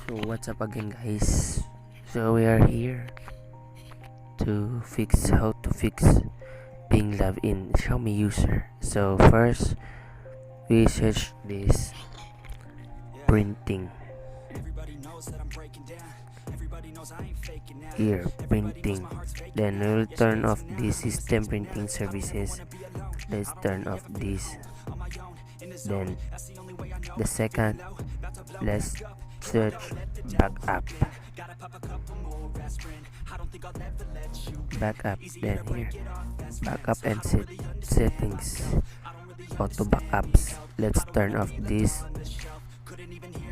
So what's up again, guys? So we are here to fix how to fix being loved in Xiaomi user. So first we search this printing. Here printing. Then we will turn off the system printing services. Let's turn off this. Then the second, let's search backup. Backup. Then here backup and settings, auto backups. Let's turn off this.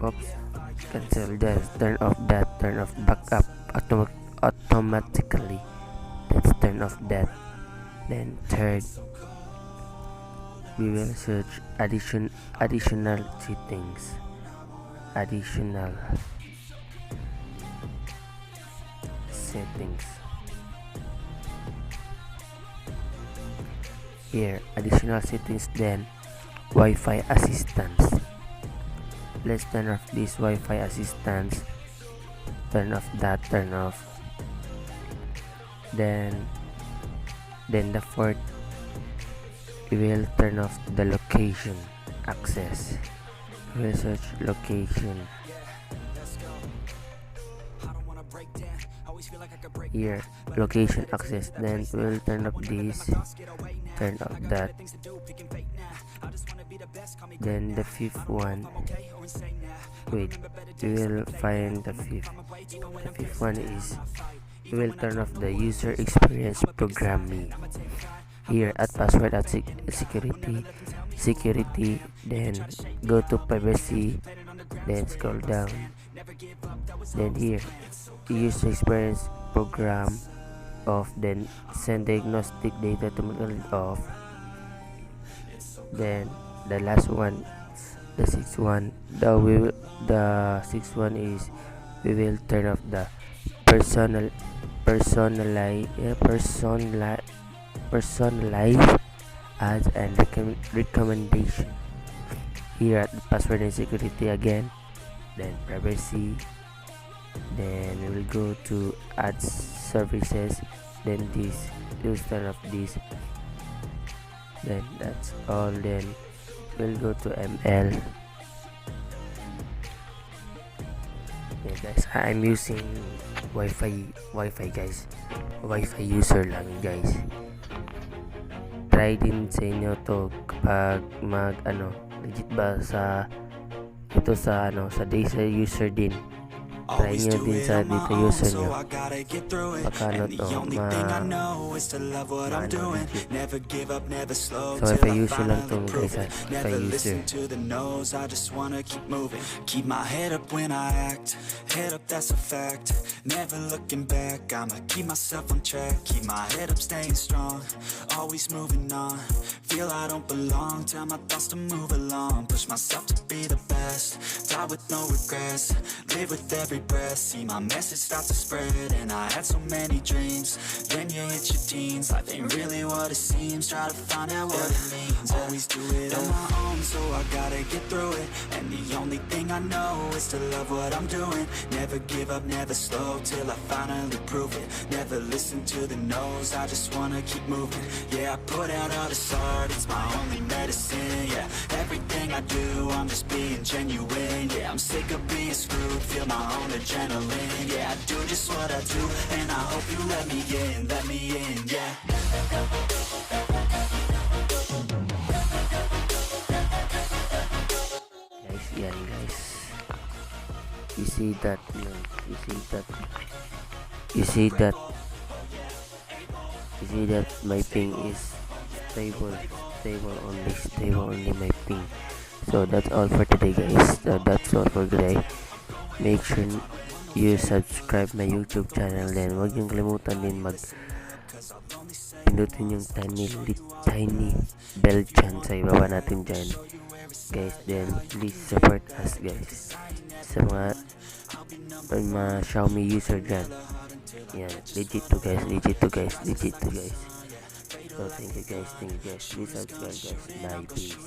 Oops, cancel this. Turn off that. Turn off backup automatically. Let's turn off that. Then third, we will search additional settings. Additional settings. Here additional settings. Then Wi-Fi assistance. Let's turn off this Wi-Fi assistance. Turn off that. Turn off. Then the fourth, we will turn off the location access. We will search location. Here location access. Then we will turn off this, turn off that. Then the fifth one, wait, we will find the fifth one is we will turn off the user experience programming. Here at password at security, then go to privacy, then scroll down. Then here user experience program off. Then send diagnostic data to off. Then the last one, the sixth one, the sixth one is we will turn off the personalized ads and recommendation. Here at the password and security again, then privacy, then we will go to ads services. Then this, we'll turn off this. Then that's all. Then we'll go to ML. Yeah guys, I'm using Wi-Fi guys. Wi-Fi user lang guys. Try din sa inyo to kapag legit ba sa ito sa sa user din. Try nyo din sa dito user nyo. Pagka so if I user lang itong guys, if I user. Keep my head up when I act, head up, that's a fact. Never looking back, I'ma keep myself on track. Keep my head up, staying strong, always moving on. Feel I don't belong, tell my thoughts to move along. Push myself to be the best, die with no regrets. Live with every breath, see my message start to spread. And I had so many dreams, then you hit your teens. Life ain't really what it seems, try to find out what it means. Always do it on my own, so I gotta get through it. And the only thing I know is to love what I'm doing. Never give up, never slow, till I finally prove it. Never listen to the no's, I just wanna keep moving. Yeah, I put out all this art, it's my only medicine. Yeah, everything I do, I'm just being genuine. Yeah, I'm sick of being screwed, feel my own adrenaline. Yeah, I do just what I do, and I hope you let me in, yeah. Guys, yan guys. You see that my ping is stable only my ping. So that's all for today guys. That's all for today. Make sure you subscribe my YouTube channel. Then wag niyong kalimutan din pindutin yung tiny bell dyan sa ibaba natin dyan guys. Then please support us guys sa mga Xiaomi user dyan. Yan, legit to guys. So thank you guys, please subscribe guys. Bye, peace.